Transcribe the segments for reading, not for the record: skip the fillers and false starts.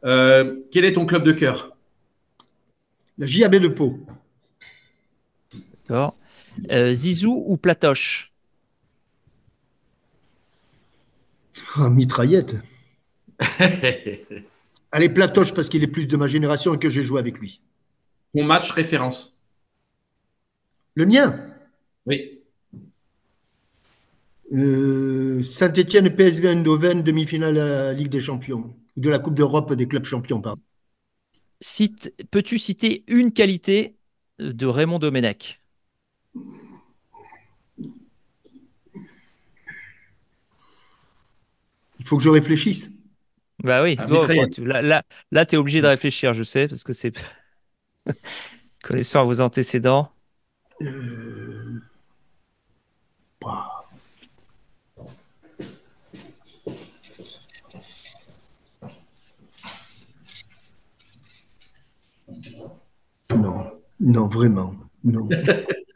Quel est ton club de cœur? La JAB de Pau. D'accord. Zizou ou Platoche? Ah, mitraillette. Allez, Platoche, parce qu'il est plus de ma génération et que j'ai joué avec lui. Ton match référence? Le mien, Oui. Saint-Étienne PSV Eindhoven, demi-finale à la Ligue des Champions. De la Coupe d'Europe des clubs champions, pardon. Peux-tu citer une qualité de Raymond Domenech? Il faut que je réfléchisse. Bah oui, Ah, bon, bon, mitraillette. là, tu es obligé de réfléchir, je sais, parce que c'est connaissant vos antécédents. Bah, non, non, vraiment, non.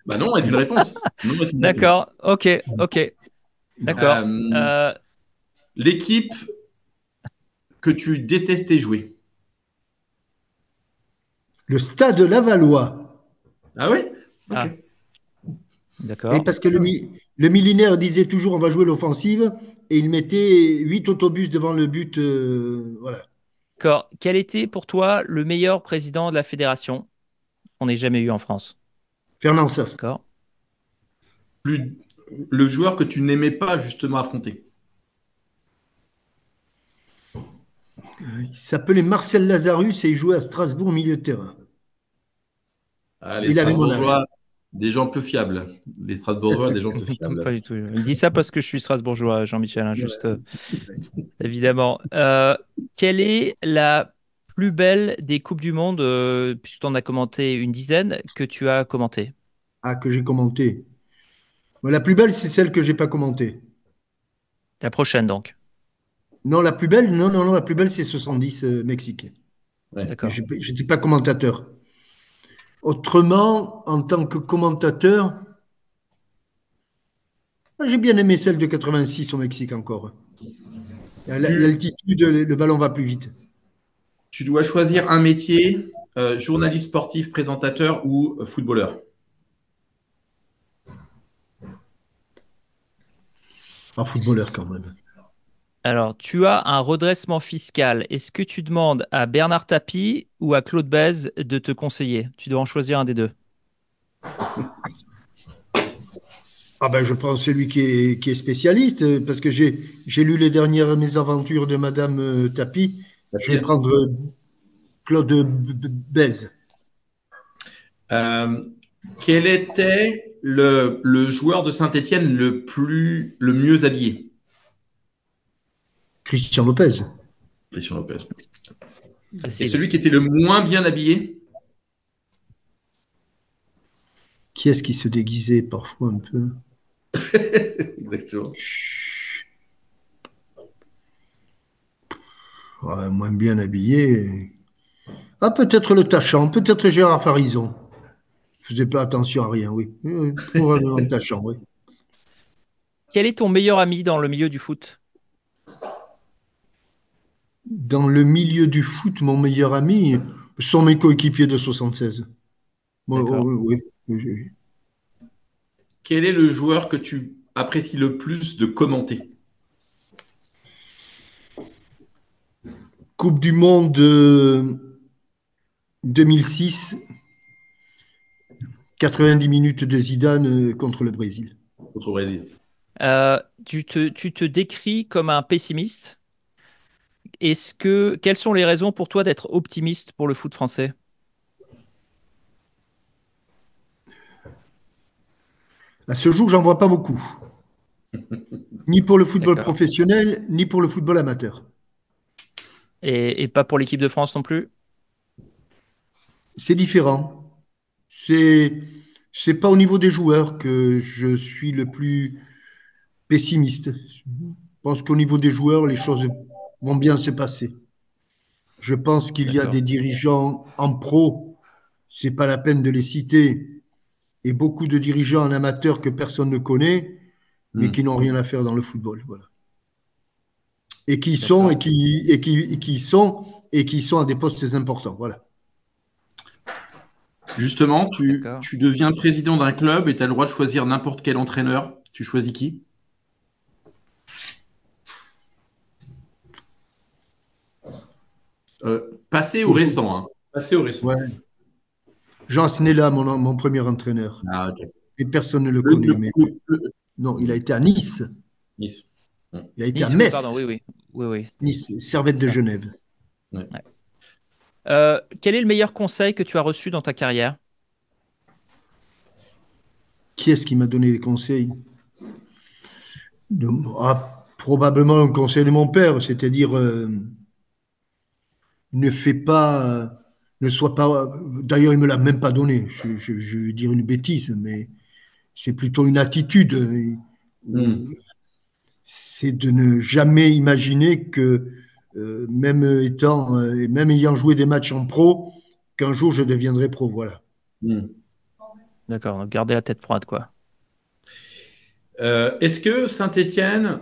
Bah non est une réponse. Non est une réponse. D'accord, ok, ok, d'accord. Euh, L'équipe que tu détestais jouer. Le Stade Lavallois. Ah oui? Ok. Ah, Et d'accord. parce que le millénaire disait toujours on va jouer l'offensive et il mettait 8 autobus devant le but. Voilà. D'accord. Quel était pour toi le meilleur président de la fédération qu'on ait jamais eu en France? Fernand Sass. D'accord. Plus le joueur que tu n'aimais pas justement affronter. Il s'appelait Marcel Lazarus et il jouait à Strasbourg au milieu de terrain. Ah, les Il avait mon âge. Strasbourgeois, des gens peu fiables. Les Strasbourgeois, des gens peu Pas fiables. du tout. Il dit ça parce que je suis strasbourgeois, Jean-Michel, hein, juste évidemment. Quelle est la plus belle des Coupes du Monde, puisque tu en as commenté une dizaine, que tu as commenté? Ah, que j'ai commenté. Bon, la plus belle, c'est celle que j'ai pas commentée. La prochaine, donc. Non, la plus belle, non, non, non, la plus belle, c'est 70 Mexique. Ouais. Mais D'accord. je n'étais pas commentateur. Autrement, en tant que commentateur, j'ai bien aimé celle de 86 au Mexique encore. Tu, L'altitude, le ballon va plus vite. tu dois choisir un métier, journaliste sportif, présentateur ou footballeur. Un footballeur quand même. Alors, tu as un redressement fiscal. Est-ce que tu demandes à Bernard Tapie ou à Claude Bèze de te conseiller? Tu dois en choisir un des deux. Ah ben, je prends celui qui est spécialiste, parce que j'ai lu les dernières mésaventures de Madame Tapi. Je vais prendre Claude Bèze. Euh, Quel était le joueur de Saint-Étienne le mieux habillé? Christian Lopez. Christian Lopez. Et Facile. celui qui était le moins bien habillé? Qui est-ce qui se déguisait parfois un peu? Exactement. Ouais, moins bien habillé. Ah, peut-être le Tachant, peut-être Gérard Farison. Je faisais pas attention à rien, oui. Probablement le Tachant, oui. Quel est ton meilleur ami dans le milieu du foot? Dans le milieu du foot, mon meilleur ami sont mes coéquipiers de 76. Bon, oh, D'accord. oui, oui, oui, oui. Quel est le joueur que tu apprécies le plus de commenter? Coupe du Monde 2006, 90 minutes de Zidane contre le Brésil. Contre au Brésil. Tu te décris comme un pessimiste. Quelles sont les raisons pour toi d'être optimiste pour le foot français? À ce jour, j'en vois pas beaucoup. Ni pour le football D'accord. professionnel, ni pour le football amateur. Et pas pour l'équipe de France non plus? C'est différent. C'est, c'est pas au niveau des joueurs que je suis le plus pessimiste. Je pense qu'au niveau des joueurs, les choses vont bien se passer. Je pense qu'il y a D'accord. des dirigeants en pro, c'est pas la peine de les citer, et beaucoup de dirigeants en amateur que personne ne connaît, mais qui Hmm. n'ont rien à faire dans le football. Voilà. et qui sont D'accord. et qui sont à des postes importants. Voilà. Justement, D'accord. tu deviens président d'un club et tu as le droit de choisir n'importe quel entraîneur. Tu choisis qui? Passé ou récent, hein. Passé ou récent. Ouais. Jean Snella, mon premier entraîneur. Ah, ok. Et personne ne le Le, connaît. Mais non, il a Hmm, été à Nice. Nice. Hmm, Il a été à Nice, oui, pardon, Metz. oui, oui. Oui, oui, Nice, Servette c'est de ça. Genève. ouais. Ouais. Quel est le meilleur conseil que tu as reçu dans ta carrière? Qui est-ce qui m'a donné des conseils? Probablement un conseil de mon père, c'est-à-dire ne fais pas, ne sois pas. D'ailleurs, il me l'a même pas donné. Je vais dire une bêtise, mais c'est plutôt une attitude. Hmm, C'est de ne jamais imaginer que, même ayant joué des matchs en pro, qu'un jour je deviendrai pro. Voilà. hmm. D'accord, donc garder la tête froide, quoi. Est-ce que Saint-Étienne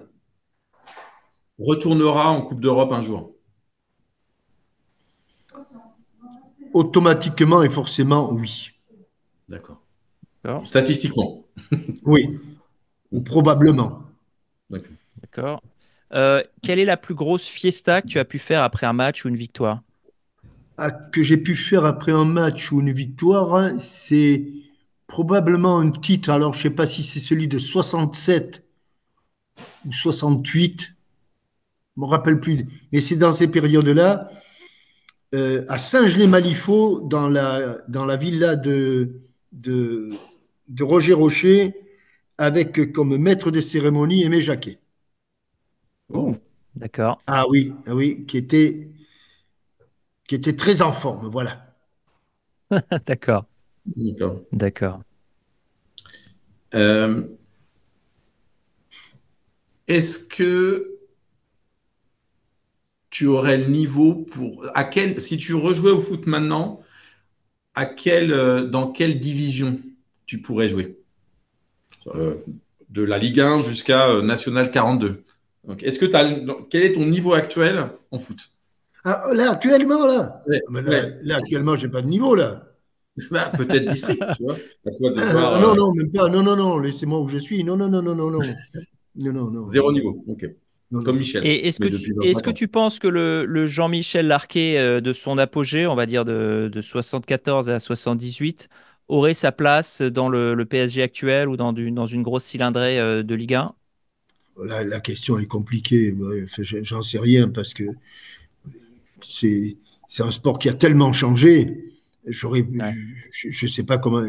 retournera en Coupe d'Europe un jour? Automatiquement et forcément, oui. D'accord. D'accord, Statistiquement. Oui, ou Hmm, probablement. d'accord. d'accord. Quelle est la plus grosse fiesta que tu as pu faire après un match ou une victoire? Que j'ai pu faire après un match ou une victoire, hein, c'est probablement un titre. Alors, je ne sais pas si c'est celui de 67 ou 68, je ne me rappelle plus, mais c'est dans ces périodes-là, à Saint-Gelais-Malifaux, dans la villa de, de Roger Rocher, avec comme maître de cérémonie Aimé Jacquet. Ouh, Oh, d'accord, Ah oui, qui était très en forme, voilà. d'accord, d'accord. d'accord. Euh, est-ce que tu aurais le niveau pour si tu rejouais au foot maintenant, dans quelle division tu pourrais jouer? Euh, de la Ligue 1 jusqu'à National 42. Donc, quel est ton niveau actuel en foot? Ah, là, actuellement, là, Ouais, ah, mais ouais. là, actuellement, j'ai pas de niveau, là. Bah, peut-être district, tu vois. À toi de Ah, voir non, non, même pas. Non, non, non, laissez-moi où je suis. Non, non, non, non, non, non. Non, non, non, zéro non, niveau. Ok. non, Comme non. Michel, Et mais depuis est-ce 25 que ans. tu penses que le Jean-Michel Larquet de son apogée, on va dire de 74 à 78, aurait sa place dans le PSG actuel ou dans une grosse cylindrée de Ligue 1? La question est compliquée. Ouais, enfin, j'en sais rien parce que c'est, c'est un sport qui a tellement changé. J'aurais, Ouais. je sais pas comment.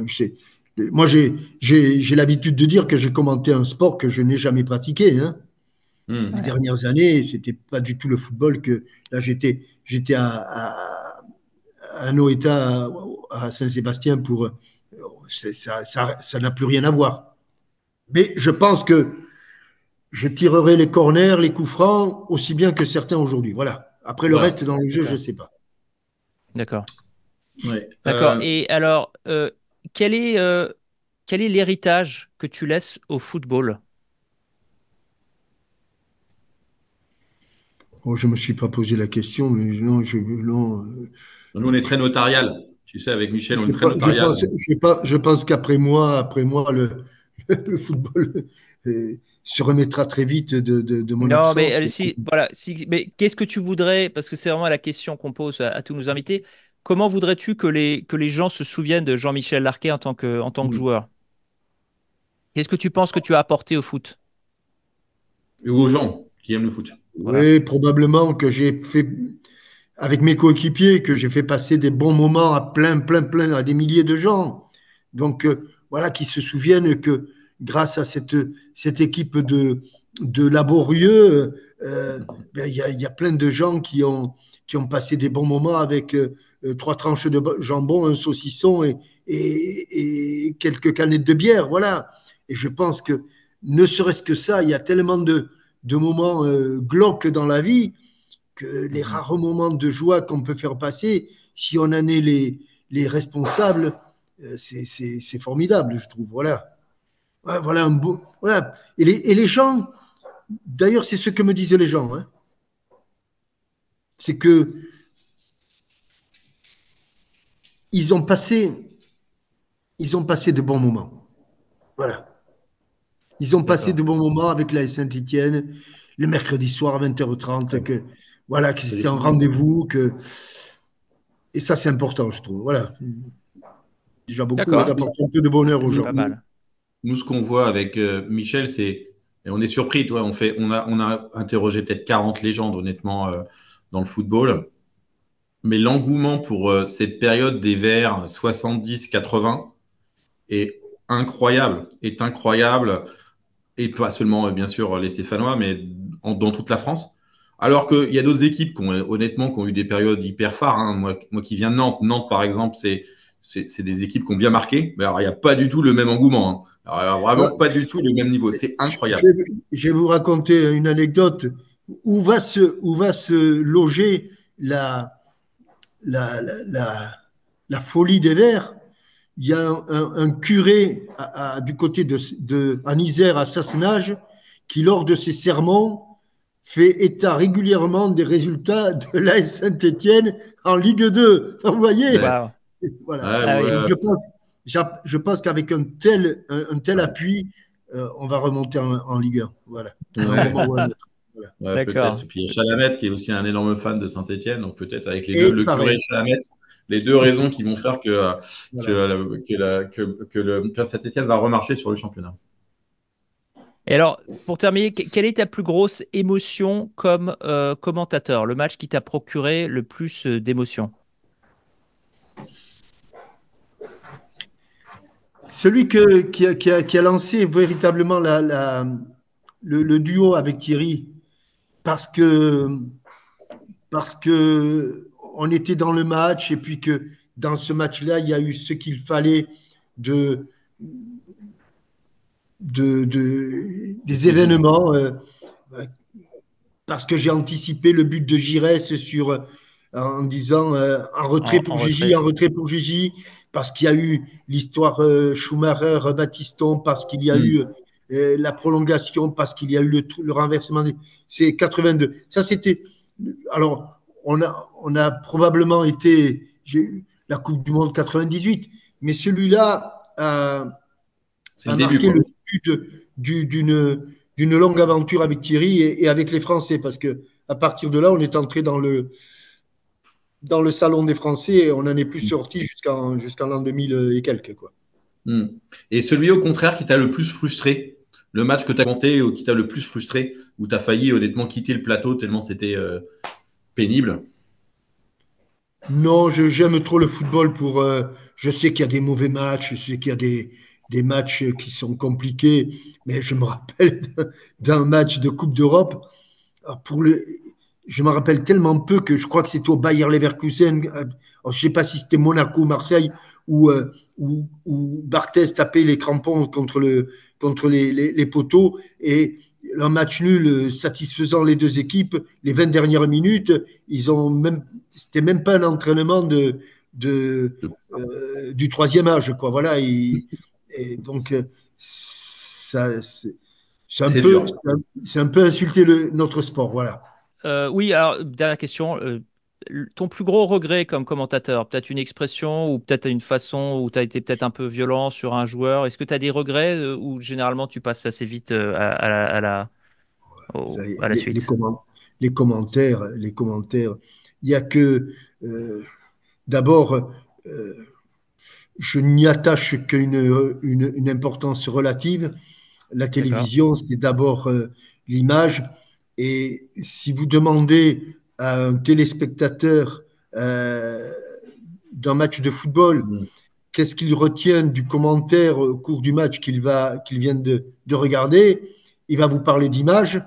Moi, j'ai l'habitude de dire que j'ai commenté un sport que je n'ai jamais pratiqué, hein. Les Hmm. Ouais. dernières années, c'était pas du tout le football que. Là, j'étais à Noeta, à Saint-Sébastien pour. Ça n'a plus rien à voir. Mais je pense que je tirerai les corners, les coups francs, aussi bien que certains aujourd'hui. Voilà. Après le Voilà. reste dans le jeu, je ne D'accord. sais pas. D'accord. Ouais. D'accord. Et alors, quel est, euh, quel est l'héritage que tu laisses au football? Oh, je ne me suis pas posé la question, mais non, non, Nous, on est très notarial. Tu sais, avec Michel, on est très je notarial. pense, je pense après moi, le football se remettra très vite de mon Non, mais absence. si, voilà, si, mais qu'est-ce que tu voudrais, parce que c'est vraiment la question qu'on pose à tous nos invités, comment voudrais-tu que les gens se souviennent de Jean-Michel Larquet en tant que joueur? Qu'est-ce que tu penses que tu as apporté au foot? Et aux gens qui aiment le foot. Voilà. Oui, probablement que j'ai fait, avec mes coéquipiers, que j'ai fait passer des bons moments à à des milliers de gens. Donc, voilà, qui se souviennent que grâce à cette équipe de laborieux, ben, il y a plein de gens qui ont passé des bons moments avec trois tranches de jambon, un saucisson et quelques canettes de bière. Voilà. Et je pense que, ne serait-ce que ça, il y a tellement de moments glauques dans la vie que les Mhm. rares moments de joie qu'on peut faire passer, si on en est les responsables, c'est formidable, je trouve. Voilà. Voilà un beau. Voilà. Et les gens, d'ailleurs, c'est ce que me disent les gens, hein. c'est que ils ont passé, ils ont passé de bons moments. Voilà. Ils ont passé D'accord. de bons moments avec la Saint-Étienne le mercredi soir à 20h30, Ouais. voilà, que C'est des c'était un souvenirs. rendez-vous, et ça c'est important, je trouve. Voilà, déjà beaucoup D'accord. d'apporter un peu de bonheur aux C'est Nous, gens. pas nous, mal. nous, ce qu'on voit avec Michel, et on est surpris, toi, on a interrogé peut-être 40 légendes, honnêtement, dans le football. Mais l'engouement pour cette période des Verts 70-80 est est incroyable. Et pas seulement, bien sûr, les Stéphanois, mais dans toute la France. Alors qu'il y a d'autres équipes honnêtement, qui ont eu des périodes hyper phares, hein. Moi qui viens de Nantes, Nantes, par exemple, c'est des équipes qui ont bien marqué. Mais alors, il n'y a pas du tout le même engouement, hein. Alors, il y a vraiment pas du tout le même niveau. C'est Je, incroyable. je vais vous raconter une anecdote. Où va se loger la, la, la, la folie des Verts? Il y a un curé du côté en Isère, à Sassenage, qui, lors de ses sermons, fait état régulièrement des résultats de l'AS Saint-Étienne en Ligue 2. Vous voyez? Ouais, Waouh. Voilà. ouais, Ah oui. Donc, ouais, je pense qu'avec un tel ouais. appui, on va remonter en Ligue 1. Voilà. À un Ouais, moment ou à un autre. Voilà. ouais, peut-être. D'accord. Et puis il y a Chalamette qui est aussi un énorme fan de Saint-Étienne. Donc peut-être avec les deux, Et le curé pareil. et Chalamette, les deux raisons qui vont faire Voilà. que Saint-Étienne va remarcher sur le championnat. Et alors, pour terminer, quelle est ta plus grosse émotion comme commentateur? Le match qui t'a procuré le plus d'émotions? Celui qui a lancé véritablement le duo avec Thierry, parce que, parce que on était dans le match et puis que dans ce match-là, il y a eu ce qu'il fallait de, De des cohésion. événements. Parce que j'ai anticipé le but de Giresse en disant en retrait En pour Gigi, retrait. en retrait pour Gigi, parce qu'il y a eu l'histoire Schumacher-Battiston, parce qu'il y a eu Hmm. la prolongation, parce qu'il y a eu le renversement. C'est 82. Ça, c'était. Alors, on a probablement été la Coupe du Monde 98, mais celui-là C'est le a début, marqué quoi. le début d'une longue aventure avec Thierry et avec les Français, parce que à partir de là, on est entré dans le salon des Français et on n'en est plus sorti jusqu'en l'an 2000 et quelques, quoi. Hmm. Et celui au contraire qui t'a le plus frustré, le match que tu as compté ou qui t'a le plus frustré, où tu as failli honnêtement quitter le plateau tellement c'était pénible. Non, j'aime trop le football je sais qu'il y a des mauvais matchs, je sais qu'il y a des matchs qui sont compliqués, mais je me rappelle d'un match de Coupe d'Europe. Alors, je me rappelle tellement peu que je crois que c'était au Bayer Leverkusen. Je ne sais pas si c'était Monaco, Marseille, où Barthez tapait les crampons contre les poteaux. Et un match nul satisfaisant les deux équipes, les 20 dernières minutes, c'était même pas un entraînement de, du troisième âge, quoi. Voilà. Et donc, c'est un C'est peu, dur. c'est un peu insulter notre sport, voilà. Oui, alors, dernière question. Ton plus gros regret comme commentateur, peut-être une expression ou peut-être une façon où tu as été peut-être un peu violent sur un joueur. Est-ce que tu as des regrets ou généralement tu passes assez vite à la Les, suite? commentaires, il y a que, d'abord, euh, je n'y attache qu'une importance relative. La D'accord. télévision, c'est d'abord l'image. Et si vous demandez à un téléspectateur euh, d'un match de football, Hmm. qu'est-ce qu'il retient du commentaire au cours du match qu'il vient de regarder, il va vous parler d'image,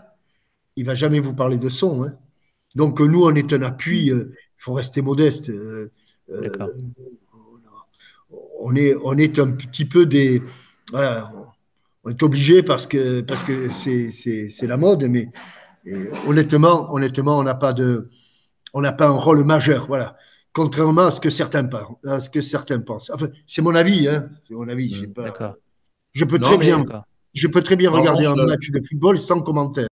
il va jamais vous parler de son, hein. Donc nous, on est un appui, il faut rester modeste. D'accord. On est un petit peu des. Voilà, on est obligé parce que c'est la mode, mais honnêtement, on n'a pas un rôle majeur, voilà. Contrairement à ce que certains pensent. Enfin, c'est mon avis, hein. C'est mon avis. Hmm. Pas, D'accord. je peux Non, très mais bien, D'accord. je peux très bien en regarder revanche, un match de football sans commentaire.